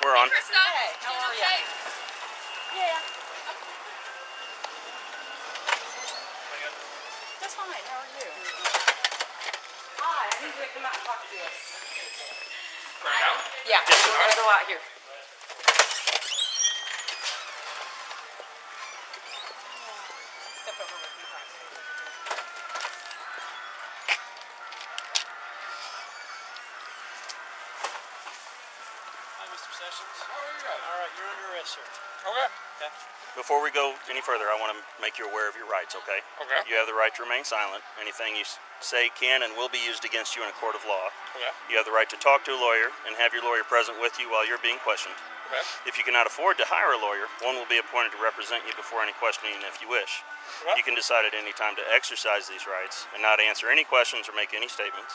We're on. Krista, Hey, how are you? okay? Yeah. That's fine. How are you? Hi, I need you to come out and talk to us. Right now? Yeah, we're going to go out here. Step over with me. Hi, Mr. Sessions. How are you guys? All right, you're under arrest, sir. Okay. Okay. Before we go any further, I want to make you aware of your rights, okay? Okay. You have the right to remain silent. Anything you say can and will be used against you in a court of law. Okay. You have the right to talk to a lawyer and have your lawyer present with you while you're being questioned. Okay. If you cannot afford to hire a lawyer, one will be appointed to represent you before any questioning if you wish. Okay. You can decide at any time to exercise these rights and not answer any questions or make any statements.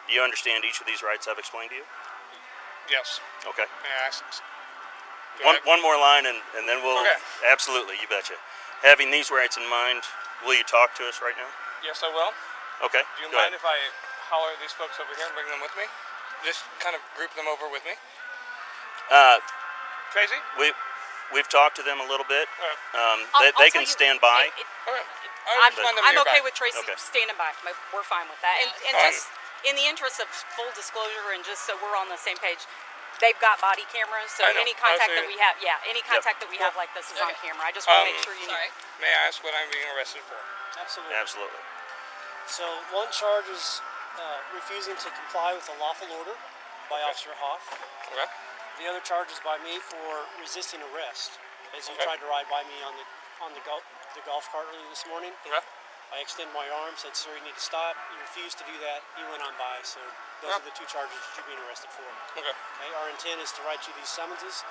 Do you understand each of these rights I've explained to you? Yes. Okay. May I ask? One more line and then we'll... Okay. Absolutely, you betcha. Having these rights in mind, will you talk to us right now? Yes, I will. Okay, Do you go mind ahead. if I holler at these folks over here and bring them with me? Just kind of group them over with me. Tracy? We've talked to them a little bit. Okay. They can stand by. Okay. I'm nearby. okay with Tracy Okay. standing by. We're fine with that. And Fine. just in the interest of full disclosure and just so we're on the same page, they've got body cameras, so I know. any contact I see that we have, any contact that we have like this is on camera. I just want to make sure you know. Sorry. May I ask what I'm being arrested for? Absolutely. Absolutely. So one charge is refusing to comply with a lawful order by Officer Hoff. Okay. The other charge is by me for resisting arrest, as you Okay. tried to ride by me on the golf cart earlier this morning. Okay. I extended my arm, said, "Sir, you need to stop." You refused to do that. You went on by. So those Yep. are the two charges that you're being arrested for. Okay. Okay. Our intent is to write you these summonses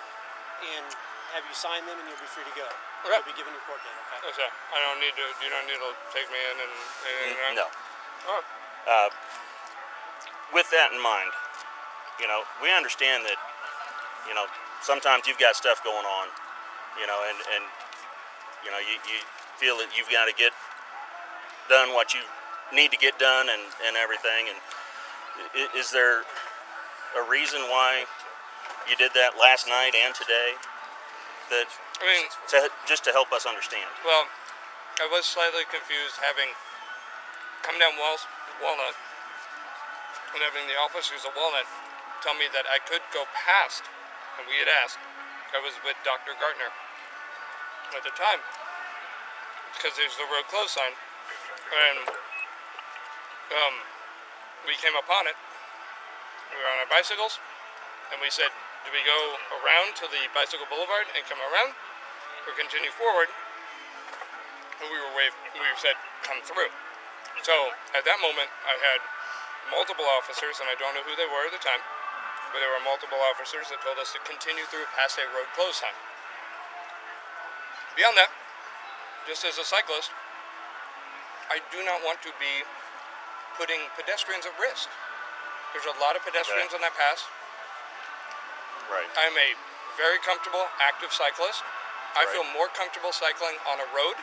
and have you sign them, and you'll be free to go. Okay. You'll be given your court date. Okay. Okay. I don't need to. You don't need to take me in and anything. right? No. Oh. With that in mind, we understand that, sometimes you've got stuff going on, and you feel that you've got to get done what you need to get done and everything. And is there a reason why you did that last night and today? That I mean, just to help us understand. well, I was slightly confused having come down Walnut and having the officers at Walnut tell me that I could go past, and we had asked. I was with Dr. Gartner at the time because there's the road closed sign, and we came upon it. We were on our bicycles, and we said, "Do we go around to the bicycle boulevard and come around, or continue forward?" And we said, "Come through." So at that moment, I had multiple officers, and I don't know who they were at the time, but there were multiple officers that told us to continue through past a road closed sign. Beyond that, just as a cyclist, I do not want to be putting pedestrians at risk. There's a lot of pedestrians on that pass. Right. I'm a very comfortable, active cyclist. I Right. feel more comfortable cycling on a road,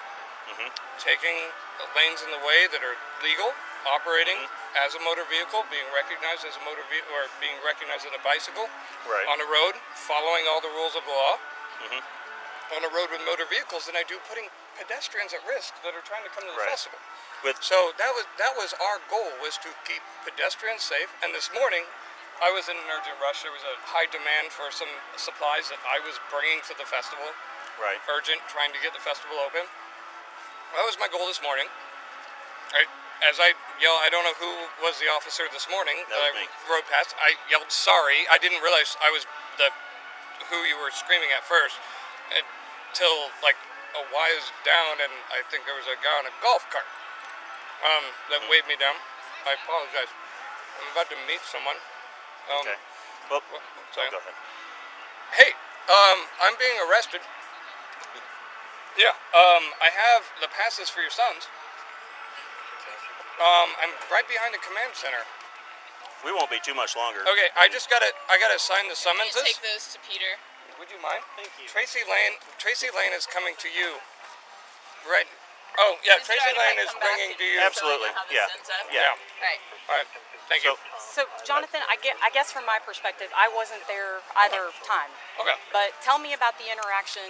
Mm-hmm. taking lanes in the way that are legal, operating as a motor vehicle, being recognized as a motor vehicle, or being recognized as a bicycle, Right. on a road, following all the rules of the law, Mhm. on a road with motor vehicles, than I do putting pedestrians at risk that are trying to come to the Right. festival. With So that was our goal, was to keep pedestrians safe. And this morning, I was in an urgent rush. There was a high demand for some supplies that I was bringing to the festival. right. Urgent, trying to get the festival open. That was my goal this morning. As I yell, I don't know who was the officer this morning That was I me. rode past. I yelled sorry. I didn't realize I was who you were screaming at first until like a wise down, and I think there was a guy on a golf cart that waved me down. I apologize. I'm about to meet someone. Okay. Well, Sorry. go ahead. Hey, I'm being arrested. Yeah, I have the passes for your sons. I'm right behind the command center. We won't be too much longer. Okay, I gotta sign the I'm gonna summonses. take those to Peter. Would you mind? Thank you. Tracy Lane is coming to you. Right. Oh, yeah, Just Tracy try to, Lane like, is come back bringing and to you. Absolutely. show how this Yeah. ends up. Yeah. Right. All right. Thank you. So, So, Jonathan, I guess from my perspective, I wasn't there either time. Okay. But tell me about the interaction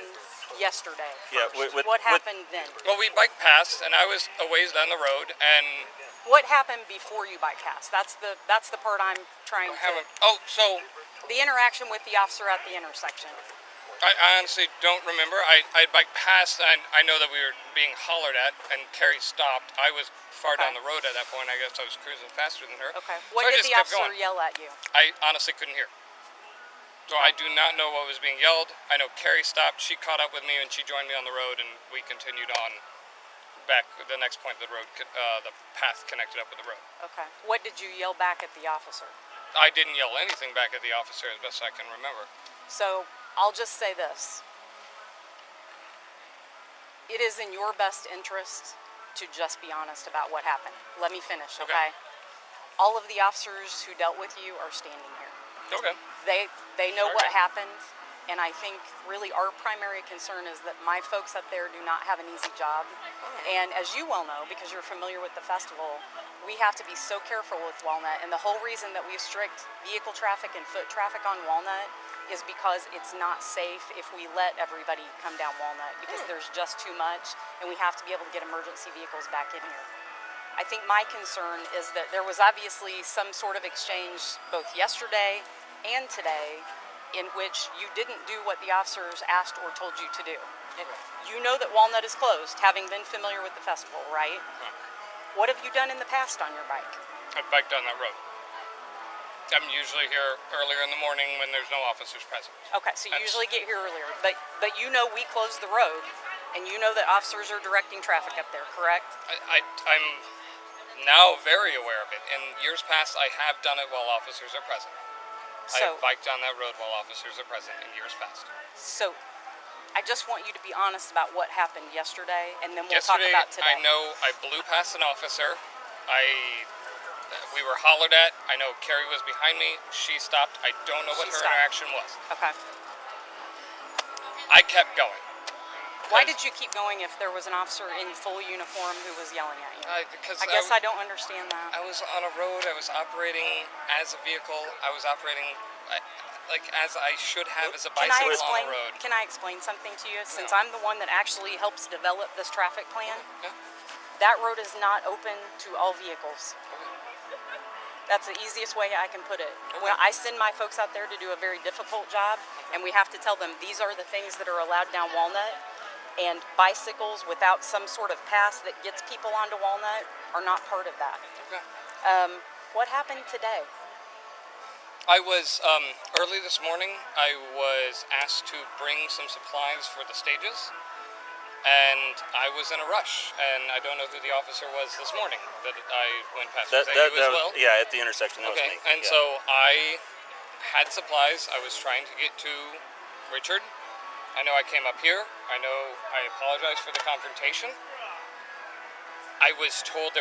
yesterday. Yeah, First. with- What with- happened then? Well, we biked past, and I was a ways down the road, and What happened before you bike past? That's the part I'm trying to. haven't. Oh, so The interaction with the officer at the intersection. I honestly don't remember. I biked past, and I know that we were being hollered at, and Carrie stopped. I was far Okay. down the road at that point. I guess I was cruising faster than her. Okay. So What I did just the kept officer going. yell at you? I honestly couldn't hear. So I do not know what was being yelled. I know Carrie stopped. She caught up with me, and she joined me on the road, and we continued on back the next point. The road, the path connected up with the road. Okay. What did you yell back at the officer? I didn't yell anything back at the officer, as best I can remember. So I'll just say this. It is in your best interest to just be honest about what happened. Let me finish, Okay. okay? All of the officers who dealt with you are standing here. Okay. They know what Okay. happened, and I think really our primary concern is that my folks up there do not have an easy job. And as you well know, because you're familiar with the festival, we have to be so careful with Walnut. And the whole reason that we restrict vehicle traffic and foot traffic on Walnut is because it's not safe if we let everybody come down Walnut, because there's just too much, and we have to be able to get emergency vehicles back in here. I think my concern is that there was obviously some sort of exchange both yesterday and today in which you didn't do what the officers asked or told you to do. You know that Walnut is closed, having been familiar with the festival, right? What have you done in the past on your bike? I biked down that road. I'm usually here earlier in the morning when there's no officers present. Okay, so you That's- usually get here earlier, but you know we closed the road, and you know that officers are directing traffic up there, correct? I'm now very aware of it. In years past, I have done it while officers are present. I So, have biked down that road while officers are present in years past. so I just want you to be honest about what happened yesterday, and then we'll Yesterday, talk about today. I know I blew past an officer. We were hollered at. I know Carrie was behind me. She stopped. I don't know what She her stopped. interaction was. Okay. I kept going. Why did you keep going if there was an officer in full uniform who was yelling at you? Because I guess I don't understand that. I was on a road. I was operating as a vehicle. I was operating like as I should have as a Can I bicycle on explain? the road. Can I explain something to you? Since Yeah. I'm the one that actually helps develop this traffic plan, Yeah. that road is not open to all vehicles. That's the easiest way I can put it. When I send my folks out there to do a very difficult job, and we have to tell them these are the things that are allowed down Walnut, and bicycles without some sort of pass that gets people onto Walnut are not part of that. Okay. What happened today? I was early this morning. I was asked to bring some supplies for the stages, and I was in a rush. And I don't know who the officer was this morning that I went past. Was that you as well? Yeah, at the intersection, that Okay. was me. And Yeah. so I had supplies. I was trying to get to Richard. I know I came up here. I know I apologize for the confrontation. I was told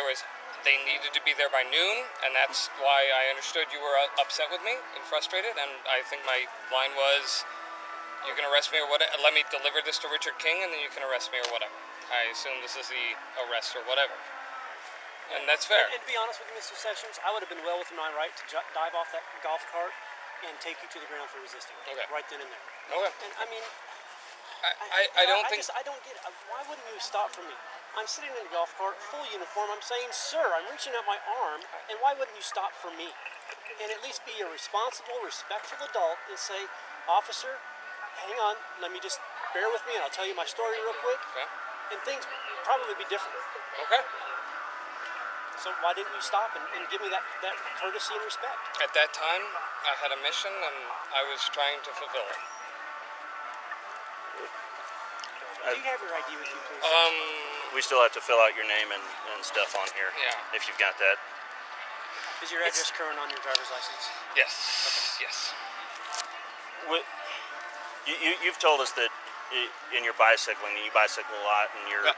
they needed to be there by noon, and that's why I understood you were upset with me and frustrated. And I think my line was, "You can arrest me or whatever. Let me deliver this to Richard King, and then you can arrest me or whatever." I assume this is the arrest or whatever, and that's fair. And to be honest with you, Mr. Sessions, I would have been well within my right to dive off that golf cart and take you to the ground for resisting. Okay. Right then and there. Okay. And I mean, I don't think. I don't get it. Why wouldn't you stop for me? I'm sitting in a golf cart, full uniform. I'm saying, "Sir," I'm reaching out my arm, and why wouldn't you stop for me? And at least be a responsible, respectful adult and say, "Officer, hang on. Let me just bear with me, and I'll tell you my story real quick." Okay. And things probably be different. Okay. So why didn't you stop and give me that courtesy and respect? At that time, I had a mission, and I was trying to fulfill it. Do you have your ID with you, please? We still have to fill out your name and stuff on here. Yeah. If you've got that. Is your address current on your driver's license? Yes. Yes. You've told us that in your bicycling, you bicycle a lot, and you're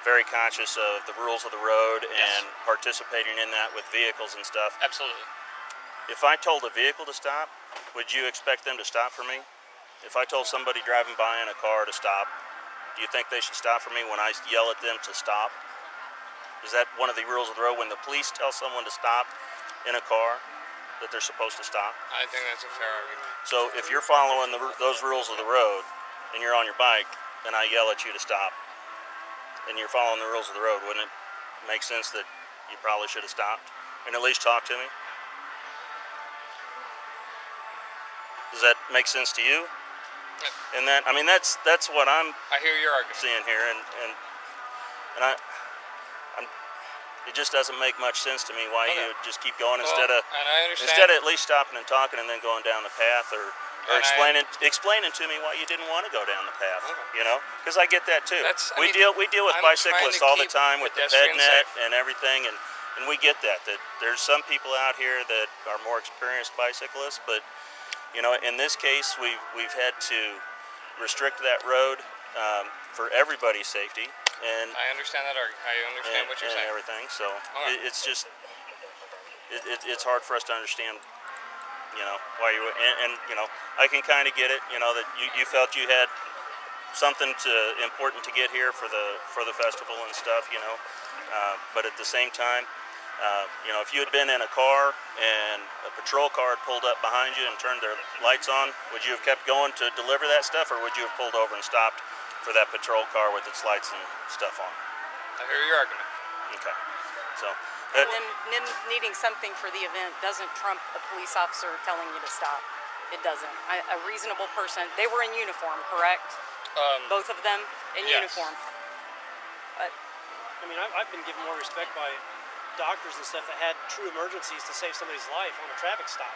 very conscious of the rules of the road and participating in that with vehicles and stuff. Absolutely. If I told a vehicle to stop, would you expect them to stop for me? If I told somebody driving by in a car to stop, Do you think they should stop for me when I yell at them to stop? Is that one of the rules of the road when the police tell someone to stop in a car that they're supposed to stop? I think that's a fair argument. So if you're following those rules of the road and you're on your bike and I yell at you to stop and you're following the rules of the road, wouldn't it make sense that you probably should have stopped and at least talk to me? Does that make sense to you? And that, I mean, that's what I'm I hear your argument. seeing here, and it just doesn't make much sense to me why you just keep going and I understand. instead of at least stopping and talking and then going down the path or And explaining to me why you didn't want to go down the path. Okay. You know, because I get that too. We deal with I'm bicyclists trying to all the keep time with the pedestrians PedNet safe. and everything, and we get that there's some people out here that are more experienced bicyclists, but you know, in this case, we've had to restrict that road for everybody's safety, and I understand that argument. I understand what you're and saying. everything. So Okay. it's just it's hard for us to understand, you know, why you and you know, I can kind of get it, you know, that you felt you had something important to get here for the festival and stuff, you know, but at the same time. You know, if you had been in a car and a patrol car had pulled up behind you and turned their lights on, would you have kept going to deliver that stuff, or would you have pulled over and stopped for that patrol car with its lights and stuff on? I hear your argument. Okay. So, And then needing something for the event doesn't trump a police officer telling you to stop. It doesn't. A reasonable person. They were in uniform, correct? Both of them in Yes. uniform. But I mean, I've been given more respect by doctors and stuff that had true emergencies to save somebody's life on a traffic stop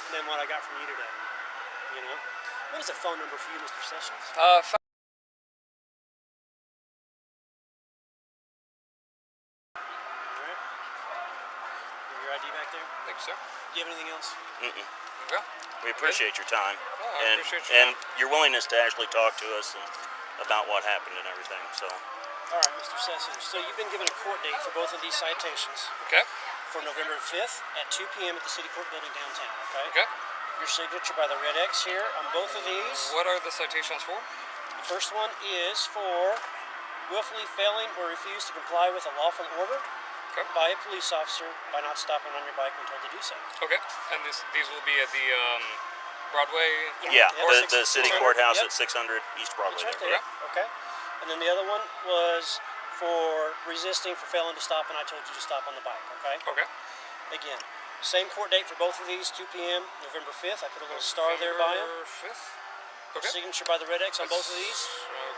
than what I got from you today. You know? What is a phone number for you, Mr. Sessions? Uh, All right. Your ID back there? Thanks, sir. Do you have anything else? mm-mm. Okay. We appreciate your time I and appreciate your time. your willingness to actually talk to us and about what happened and everything. So, All right, Mr. Sessions. So you've been given a court date for both of these citations Okay. for November 5th at 2 p.m. at the City Court Building downtown, okay? Okay. Your signature by the red X here on both of these. What are the citations for? The first one is for willfully failing or refuse to comply with a lawful order Okay. by a police officer by not stopping on your bike when told to do so. Okay. And these will be at the Broadway. yeah, Yeah, the city 600, courthouse yep. at 600 East Broadway. That's right there. there. Okay. And then the other one was for resisting for failing to stop, and I told you to stop on the bike. Okay. Okay. Again, same court date for both of these, 2 p.m. November 5th. I put a little star there by them. November 5th. Okay. Signature by the red X on both of these.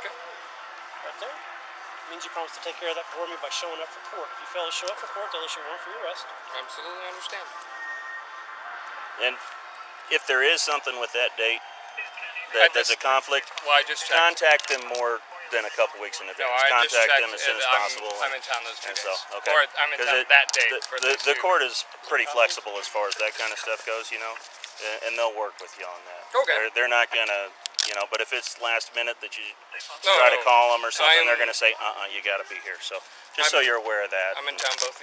Okay. Right there. Means you promise to take care of that for me by showing up for court. If you fail to show up for court, they'll issue a warrant for your arrest. Absolutely understand. And if there is something with that date that's a conflict, Well, I just checked. contact them more than a couple weeks in advance. No, I just Contact checked. them as soon as I'm possible. I'm in town those 2 and days. so, okay. Or I'm in 'Cause town that day for the those 2. court is pretty flexible as far as that kind of stuff goes, you know, and they'll work with you on that. Okay. They're not gonna, you know, but if it's last minute that you No, try to no. call them or something, they're I'm- gonna say, you got to be here. So just so you're aware of that. I'm in town both.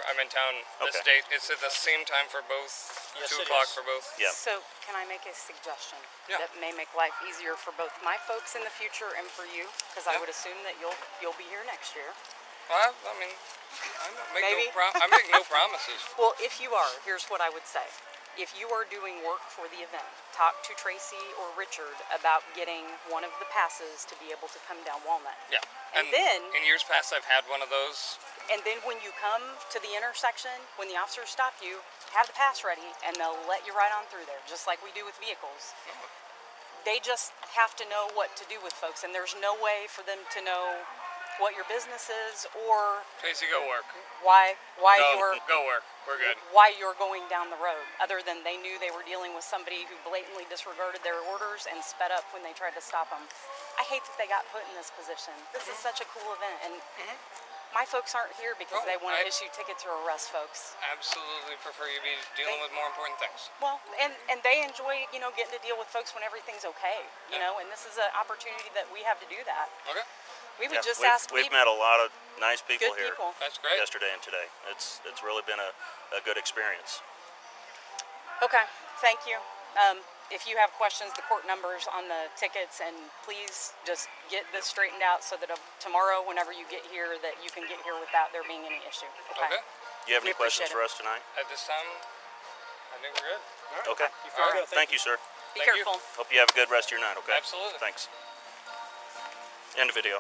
I'm in town this Okay. date. It's at the same time for both. Yes, 2 it o'clock is. for both. Yeah. So, can I make a suggestion Yeah. that may make life easier for both my folks in the future and for you? Because I Yeah. would assume that you'll be here next year. Well, I mean, Maybe. I make no promises. Well, if you are, here's what I would say. If you are doing work for the event, talk to Tracy or Richard about getting one of the passes to be able to come down Walnut. Yeah. And then- in years past, I've had one of those. And then when you come to the intersection, when the officers stop you, have the pass ready and they'll let you right on through there, just like we do with vehicles. They just have to know what to do with folks, and there's no way for them to know what your business is or Tracy, go work. why you're Go work. We're good. why you're going down the road, other than they knew they were dealing with somebody who blatantly disregarded their orders and sped up when they tried to stop them. I hate that they got put in this position. This is such a cool event, and my folks aren't here because Oh, they want to I- issue tickets or arrest folks. Absolutely prefer you be dealing with more important things. Well, and they enjoy, getting to deal with folks when everything's okay, and this is an opportunity that we have to do that. Okay. We would Yeah, just we've, ask we've people, met a lot of nice people good here people. That's great. yesterday and today. It's really been a good experience. Okay, thank you. If you have questions, the court number's on the tickets, and please just get this straightened out so that tomorrow, whenever you get here, that you can get here without there being any issue. Okay? Okay. Do you have any We appreciate questions for us tonight? At this time, I think we're good. Okay. All right. Thank you, sir. Be Thank you. careful. Hope you have a good rest of your night, okay? Absolutely. Thanks. End of video.